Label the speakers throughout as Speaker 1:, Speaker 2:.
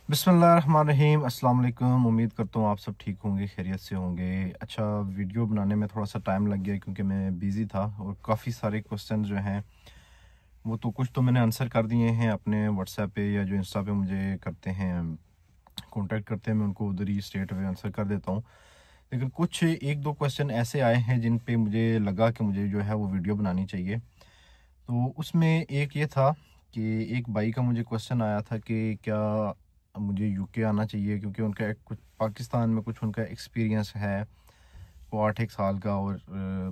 Speaker 1: बिस्मिल्लाहिर्रहमानिर्रहीम। अस्सलाम वालेकुम। उम्मीद करता हूँ आप सब ठीक होंगे, खैरियत से होंगे। अच्छा, वीडियो बनाने में थोड़ा सा टाइम लग गया क्योंकि मैं बिज़ी था और काफ़ी सारे क्वेश्चन जो हैं वो तो कुछ तो मैंने आंसर कर दिए हैं अपने व्हाट्सएप पे या जो इंस्टा पे मुझे करते हैं, कांटेक्ट करते हैं, मैं उनको उधर ही स्ट्रेट अवे आंसर कर देता हूँ। लेकिन कुछ एक दो क्वेश्चन ऐसे आए हैं जिन पे मुझे लगा कि मुझे जो है वो वीडियो बनानी चाहिए। तो उसमें एक ये था कि एक भाई का मुझे क्वेश्चन आया था कि क्या मुझे यूके आना चाहिए, क्योंकि उनका एक कुछ पाकिस्तान में कुछ उनका एक्सपीरियंस है, वो 8 एक साल का, और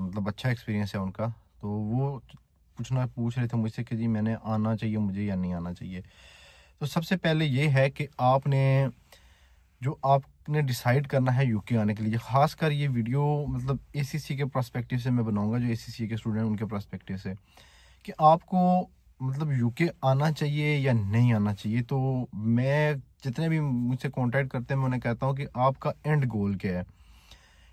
Speaker 1: मतलब अच्छा एक्सपीरियंस है उनका। तो वो पूछ रहे थे मुझसे कि जी मैंने आना चाहिए मुझे या नहीं आना चाहिए। तो सबसे पहले ये है कि आपने डिसाइड करना है यूके आने के लिए, खासकर ये वीडियो मतलब एसीसी के पर्सपेक्टिव से मैं बनाऊंगा, जो एसीसी के स्टूडेंट उनके पर्सपेक्टिव से, कि आपको मतलब यूके आना चाहिए या नहीं आना चाहिए। तो मैं जितने भी मुझसे कांटेक्ट करते हैं मैं उन्हें कहता हूँ कि आपका एंड गोल क्या है।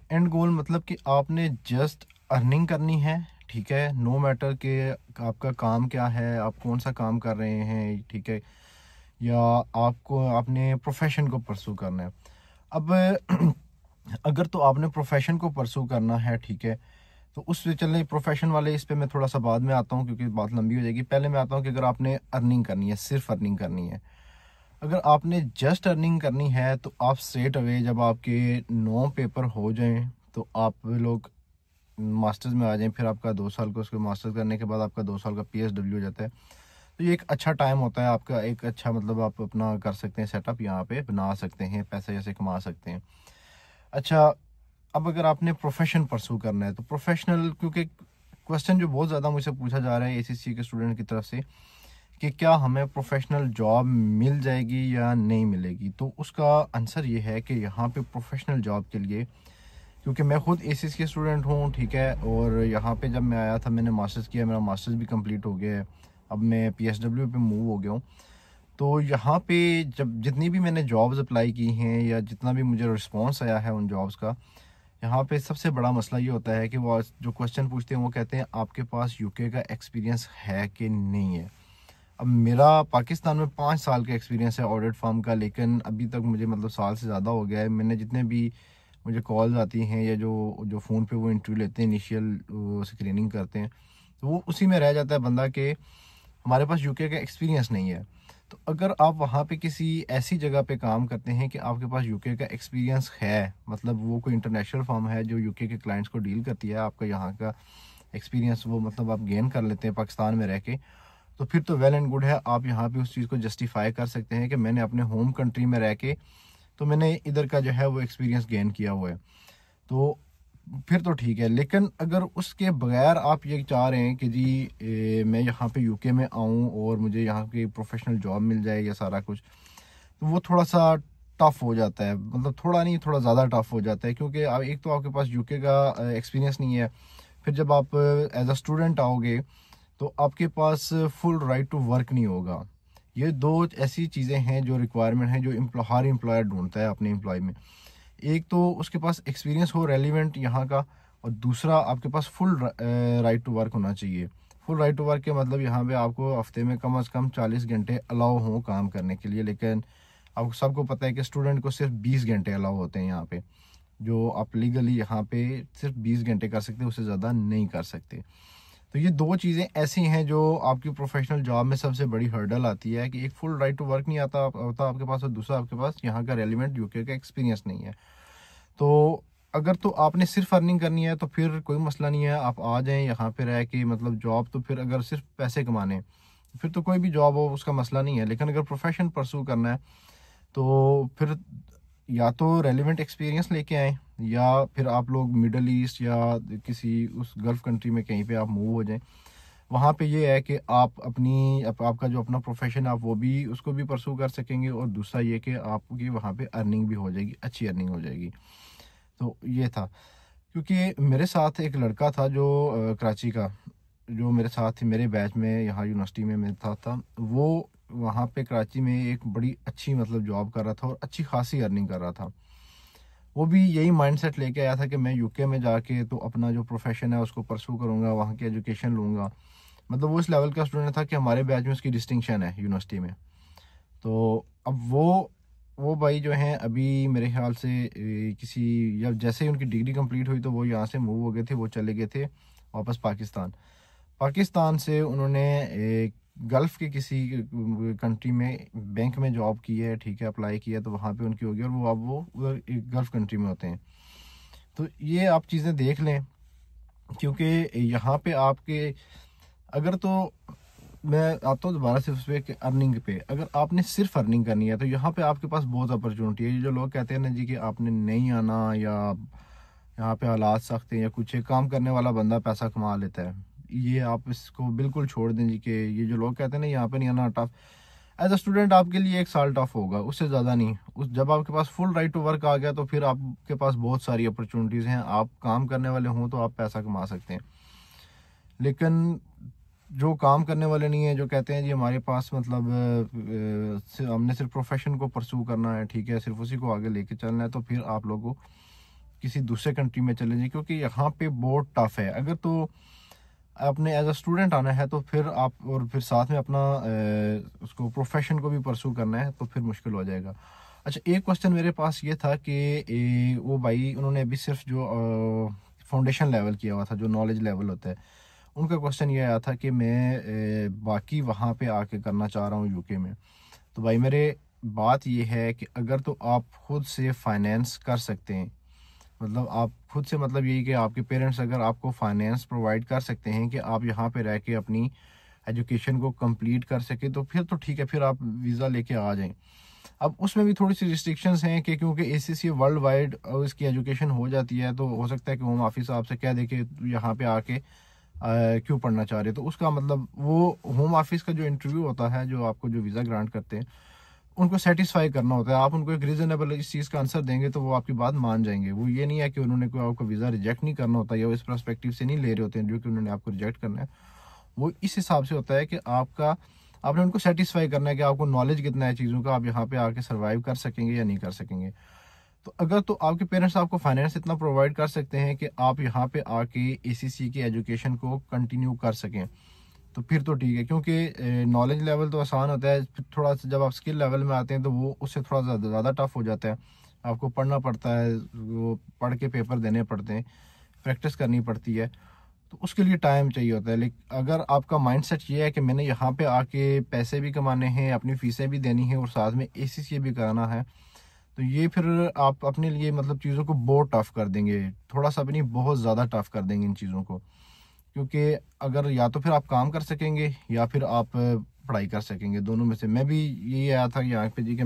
Speaker 1: एंड गोल मतलब कि आपने जस्ट अर्निंग करनी है, ठीक है, नो मैटर कि आपका काम क्या है, आप कौन सा काम कर रहे हैं, ठीक है, या आपको आपने प्रोफेशन को परसू करना है। अब अगर तो आपने प्रोफेशन को परसू करना है, ठीक है, तो उस चलने प्रोफेशन वाले इस पे मैं थोड़ा सा बाद में आता हूँ क्योंकि बात लंबी हो जाएगी। पहले मैं आता हूँ कि अगर आपने अर्निंग करनी है, सिर्फ अर्निंग करनी है, अगर आपने जस्ट अर्निंग करनी है तो आप स्ट्रेट अवे जब आपके 9 पेपर हो जाएं तो आप लोग मास्टर्स में आ जाएं, फिर आपका 2 साल का उसके मास्टर्स करने के बाद आपका 2 साल का पीएसडब्ल्यू हो जाता है। तो ये एक अच्छा टाइम होता है आपका, एक अच्छा मतलब आप अपना कर सकते हैं सेटअप, यहाँ पे बना सकते हैं, पैसे जैसे कमा सकते हैं। अच्छा, अब अगर आपने प्रोफेशन परसू करना है तो प्रोफेशनल, क्योंकि क्वेश्चन जो बहुत ज़्यादा मुझसे पूछा जा रहा है एसीसी के स्टूडेंट की तरफ से कि क्या हमें प्रोफेशनल जॉब मिल जाएगी या नहीं मिलेगी, तो उसका आंसर ये है कि यहाँ पे प्रोफेशनल जॉब के लिए, क्योंकि मैं खुद एसीसी के स्टूडेंट हूँ, ठीक है, और यहाँ पे जब मैं आया था मैंने मास्टर्स किया, मेरा मास्टर्स भी कंप्लीट हो गया है, अब मैं पीएसडब्ल्यू पे मूव हो गया हूँ। तो यहाँ पे जब जितनी भी मैंने जॉब्स अप्लाई की हैं या जितना भी मुझे रिस्पॉन्स आया है उन जॉब्स का, यहाँ पे सबसे बड़ा मसला ये होता है कि वो जो क्वेश्चन पूछते हैं वो कहते हैं आपके पास यूके का एक्सपीरियंस है कि नहीं है। अब मेरा पाकिस्तान में 5 साल का एक्सपीरियंस है ऑडिट फर्म का, लेकिन अभी तक मुझे मतलब साल से ज़्यादा हो गया है। मैंने जितने भी मुझे कॉल्स आती हैं या जो जो फ़ोन पे वो इंटरव्यू लेते हैं, इनिशियल स्क्रीनिंग करते हैं, तो वो उसी में रह जाता है बंदा के हमारे पास यूके का एक्सपीरियंस नहीं है। तो अगर आप वहाँ पे किसी ऐसी जगह पे काम करते हैं कि आपके पास यूके का एक्सपीरियंस है, मतलब वो कोई इंटरनेशनल फर्म है जो यूके के क्लाइंट्स को डील करती है, आपका यहाँ का एक्सपीरियंस वो मतलब आप गेन कर लेते हैं पाकिस्तान में रह के, तो फिर तो वेल एंड गुड है। आप यहाँ पे उस चीज़ को जस्टिफाई कर सकते हैं कि मैंने अपने होम कंट्री में रह के तो मैंने इधर का जो है वो एक्सपीरियंस गेन किया हुआ है, तो फिर तो ठीक है। लेकिन अगर उसके बगैर आप ये चाह रहे हैं कि जी मैं यहाँ पे यूके में आऊँ और मुझे यहाँ की प्रोफेशनल जॉब मिल जाए या सारा कुछ, तो वो थोड़ा सा टफ हो जाता है, मतलब थोड़ा नहीं थोड़ा ज़्यादा टफ हो जाता है, क्योंकि एक तो आपके पास यूके का एक्सपीरियंस नहीं है, फिर जब आप एज अ स्टूडेंट आओगे तो आपके पास फुल राइट टू वर्क नहीं होगा। ये दो ऐसी चीज़ें हैं जो रिक्वायरमेंट है जो हर एम्प्लॉयर ढूंढता है अपने एम्प्लॉय में। एक तो उसके पास एक्सपीरियंस हो रेलिवेंट यहाँ का, और दूसरा आपके पास फुल राइट टू वर्क होना चाहिए। फुल राइट टू वर्क के मतलब यहाँ पे आपको हफ्ते में कम से कम 40 घंटे अलाउ हो काम करने के लिए, लेकिन आपको सबको पता है कि स्टूडेंट को सिर्फ 20 घंटे अलाउ होते हैं यहाँ पे, जो आप लीगली यहाँ पे सिर्फ 20 घंटे कर सकते हैं, उससे ज़्यादा नहीं कर सकते। तो ये दो चीज़ें ऐसी हैं जो आपकी प्रोफेशनल जॉब में सबसे बड़ी हर्डल आती है कि एक फुल राइट टू वर्क नहीं होता आपके पास, और दूसरा आपके पास यहाँ का रेलिवेंट यूके का एक्सपीरियंस नहीं है। तो अगर तो आपने सिर्फ अर्निंग करनी है तो फिर कोई मसला नहीं है, आप आ जाएं यहाँ पे रह के, मतलब जॉब तो फिर अगर सिर्फ पैसे कमाने फिर तो कोई भी जॉब हो उसका मसला नहीं है। लेकिन अगर प्रोफेशन परसू करना है तो फिर या तो रेलिवेंट एक्सपीरियंस लेके आए, या फिर आप लोग मिडल ईस्ट या किसी उस गल्फ कंट्री में कहीं पे आप मूव हो जाएं। वहाँ पे ये है कि आप आपका जो अपना प्रोफेशन है आप वो भी उसको भी परसू कर सकेंगे, और दूसरा ये कि आपकी वहाँ पे अर्निंग भी हो जाएगी, अच्छी अर्निंग हो जाएगी। तो ये था, क्योंकि मेरे साथ एक लड़का था जो कराची का, जो मेरे साथ ही मेरे बैच में यहाँ यूनिवर्सिटी में मेरे साथ था, वो वहाँ पे कराची में एक बड़ी अच्छी मतलब जॉब कर रहा था और अच्छी खासी अर्निंग कर रहा था। वो भी यही माइंडसेट लेके आया था कि मैं यूके में जाके तो अपना जो प्रोफेशन है उसको परसू करूँगा, वहाँ की एजुकेशन लूँगा। मतलब वो इस लेवल का स्टूडेंट था कि हमारे बैच में उसकी डिस्टिंक्शन है यूनिवर्सिटी में। तो अब वो भाई जो हैं अभी मेरे ख्याल से किसी, या जैसे ही उनकी डिग्री कंप्लीट हुई तो वो यहाँ से मूव हो गए थे, वो चले गए थे वापस पाकिस्तान। पाकिस्तान से उन्होंने एक गल्फ़ के किसी कंट्री में बैंक में जॉब की है, ठीक है, अप्लाई किया तो वहाँ पे उनकी होगी, और वो अब वो उधर एक गल्फ़ कंट्री में होते हैं। तो ये आप चीज़ें देख लें, क्योंकि यहाँ पे आपके, अगर तो मैं आता हूँ दोबारा से उस पे कि अर्निंग पे, अगर आपने सिर्फ अर्निंग करनी है तो यहाँ पे आपके पास बहुत अपॉर्चुनिटी है। ये जो लोग कहते हैं ना जी कि आपने नहीं आना, या यहाँ पे हालात सख्त हैं या कुछ है, काम करने वाला बंदा पैसा कमा लेता है, ये आप इसको बिल्कुल छोड़ दें जी। कि ये जो लोग कहते हैं ना यहाँ पे नहीं आना टफ, एज अ स्टूडेंट आपके लिए 1 साल टफ होगा, उससे ज़्यादा नहीं। उस जब आपके पास फुल राइट टू वर्क आ गया तो फिर आपके पास बहुत सारी अपॉर्चुनिटीज़ हैं, आप काम करने वाले हों तो आप पैसा कमा सकते हैं। लेकिन जो काम करने वाले नहीं है, जो कहते हैं जी हमारे पास मतलब हमने सिर्फ प्रोफेशन को परस्यू करना है, ठीक है, सिर्फ उसी को आगे लेके चलना है, तो फिर आप लोगों को किसी दूसरे कंट्री में चले जाइए, क्योंकि यहाँ पे बहुत टफ है। अगर तो आपने एज अ स्टूडेंट आना है तो फिर आप, और फिर साथ में अपना उसको प्रोफेशन को भी परस्यू करना है, तो फिर मुश्किल हो जाएगा। अच्छा, एक क्वेश्चन मेरे पास ये था कि वो भाई उन्होंने अभी सिर्फ जो फाउंडेशन लेवल किया हुआ था, जो नॉलेज लेवल होता है, उनका क्वेश्चन ये आया था कि मैं बाकी वहाँ पे आके करना चाह रहा हूँ यूके में। तो भाई मेरे बात ये है कि अगर तो आप खुद से फाइनेंस कर सकते हैं, मतलब आप खुद से, मतलब यही कि आपके पेरेंट्स अगर आपको फाइनेंस प्रोवाइड कर सकते हैं कि आप यहाँ पे रह के अपनी एजुकेशन को कंप्लीट कर सके, तो फिर तो ठीक है, फिर आप वीज़ा लेके आ जाएं। अब उसमें भी थोड़ी सी रिस्ट्रिक्शंस हैं कि क्योंकि एसीसी वर्ल्ड वाइड इसकी एजुकेशन हो जाती है, तो हो सकता है कि होम ऑफिस आपसे कह दे कि यहाँ पे आके क्यों पढ़ना चाह रहे, तो उसका मतलब वो होम ऑफिस का जो इंटरव्यू होता है, जो आपको जो वीज़ा ग्रांट करते हैं, उनको सेटिस्फाई करना होता है। आप उनको एक रीजनेबल इस चीज़ का आंसर देंगे तो वो आपकी बात मान जाएंगे। वो ये नहीं है कि उन्होंने कोई आपका वीज़ा रिजेक्ट नहीं करना होता, या वो इस पर्सपेक्टिव से नहीं ले रहे होते हैं जो कि उन्होंने आपको रिजेक्ट करना है। वो इस हिसाब से होता है कि आपने उनको सेटिस्फाई करना है कि आपको नॉलेज कितना है चीज़ों का, आप यहाँ पे आके सर्वाइव कर सकेंगे या नहीं कर सकेंगे। तो अगर तो आपके पेरेंट्स आपको फाइनेंस इतना प्रोवाइड कर सकते हैं कि आप यहाँ पे आके एसीसी की एजुकेशन को कंटिन्यू कर सकें, तो फिर तो ठीक है। क्योंकि नॉलेज लेवल तो आसान होता है, फिर थोड़ा सा जब आप स्किल लेवल में आते हैं तो वो उससे थोड़ा ज़्यादा टफ हो जाता है। आपको पढ़ना पड़ता है, वो पढ़ के पेपर देने पड़ते हैं, प्रैक्टिस करनी पड़ती है, तो उसके लिए टाइम चाहिए होता है। लेकिन अगर आपका माइंडसेट ये है कि मैंने यहाँ पे आके पैसे भी कमाने हैं, अपनी फीसें भी देनी है और साथ में एसीसी भी कराना है, तो ये फिर आप अपने लिए मतलब चीज़ों को बहुत टफ कर देंगे, थोड़ा सा भी नहीं, बहुत ज़्यादा टफ कर देंगे इन चीज़ों को। क्योंकि अगर या तो फिर आप काम कर सकेंगे या फिर आप पढ़ाई कर सकेंगे, दोनों में से। मैं भी यही आया था यहाँ पे जी कि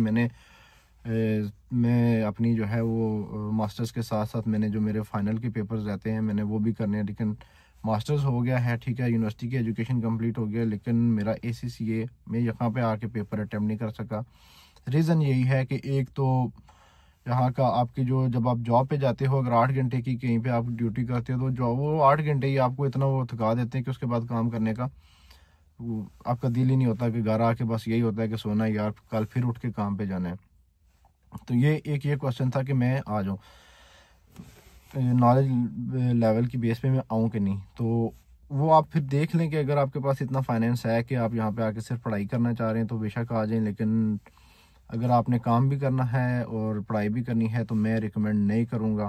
Speaker 1: मैं अपनी जो है वो मास्टर्स के साथ साथ मैंने जो मेरे फाइनल के पेपर्स रहते हैं मैंने वो भी करने हैं। लेकिन मास्टर्स हो गया है, ठीक है, यूनिवर्सिटी की एजुकेशन कंप्लीट हो गया, लेकिन मेरा ACCA मैं यहाँ पे आके पेपर अटेम्प्ट नहीं कर सका। रीज़न यही है कि एक तो यहाँ का आपकी जो, जब आप जॉब पे जाते हो, अगर 8 घंटे की कहीं पे आप ड्यूटी करते हो तो जॉब वो 8 घंटे ही आपको इतना वो थका देते हैं कि उसके बाद काम करने का वो आपका दिल ही नहीं होता, कि घर आके बस यही होता है कि सोना है यार, कल फिर उठ के काम पे जाना है। तो ये क्वेश्चन था कि मैं आ जाऊँ नॉलेज लेवल की बेस पे मैं आऊँ कि नहीं। तो वो आप फिर देख लें कि अगर आपके पास इतना फाइनेंस है कि आप यहाँ पे आके सिर्फ पढ़ाई करना चाह रहे हैं तो बेशक आ जाएं। लेकिन अगर आपने काम भी करना है और पढ़ाई भी करनी है तो मैं रिकमेंड नहीं करूँगा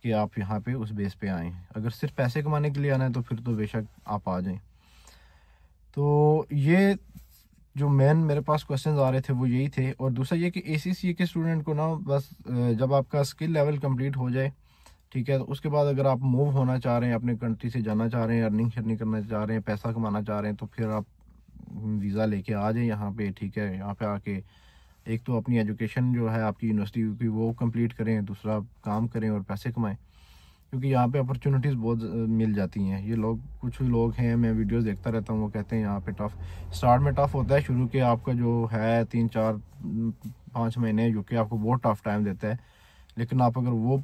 Speaker 1: कि आप यहाँ पे उस बेस पे आएँ। अगर सिर्फ पैसे कमाने के लिए आना है तो फिर तो बेशक आप आ जाएं। तो ये जो मेन मेरे पास क्वेश्चंस आ रहे थे वो यही थे। और दूसरा ये कि ACCA के स्टूडेंट को ना बस जब आपका स्किल लेवल कंप्लीट हो जाए, ठीक है, तो उसके बाद अगर आप मूव होना चाह रहे हैं, अपने कंट्री से जाना चाह रहे हैं, अर्निंग शर्निंग करना चाह रहे हैं, पैसा कमाना चाह रहे हैं, तो फिर आप वीज़ा लेके आ जाएं यहाँ पे, ठीक है। यहाँ पे आके एक तो अपनी एजुकेशन जो है आपकी यूनिवर्सिटी की वो कंप्लीट करें, दूसरा काम करें और पैसे कमाएं, क्योंकि यहाँ पे अपॉर्चुनिटीज़ बहुत मिल जाती हैं। ये लोग, कुछ लोग हैं, मैं वीडियोस देखता रहता हूँ, वो कहते हैं यहाँ पे टफ़, स्टार्ट में टफ़ होता है, शुरू के आपका जो है 3 4 5 महीने यूके आपको बहुत टफ़ टाइम देता है। लेकिन आप अगर वो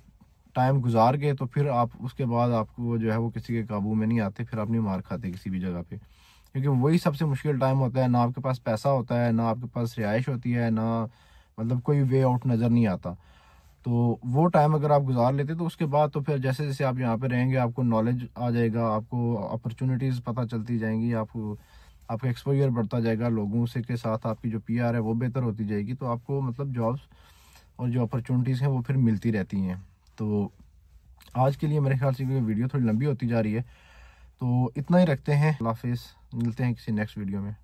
Speaker 1: टाइम गुजार गए तो फिर आप उसके बाद आपको जो है वो किसी के काबू में नहीं आते, फिर आप नहीं मार खाते किसी भी जगह पे, क्योंकि वही सबसे मुश्किल टाइम होता है। ना आपके पास पैसा होता है, ना आपके पास रिहाइश होती है, ना मतलब कोई वे आउट नज़र नहीं आता। तो वो टाइम अगर आप गुजार लेते तो उसके बाद तो फिर जैसे जैसे आप यहाँ पे रहेंगे आपको नॉलेज आ जाएगा, आपको अपॉर्चुनिटीज़ पता चलती जाएंगी, आपको आपका एक्सपोजर बढ़ता जाएगा, लोगों से के साथ आपकी जो पीआर है वो बेहतर होती जाएगी, तो आपको मतलब जॉब्स और जो अपॉर्चुनिटीज़ हैं वो फिर मिलती रहती हैं। तो आज के लिए मेरे ख्याल से वीडियो थोड़ी लंबी होती जा रही है, तो इतना ही रखते हैं। अल्लाह हाफिज़, मिलते हैं किसी नेक्स्ट वीडियो में।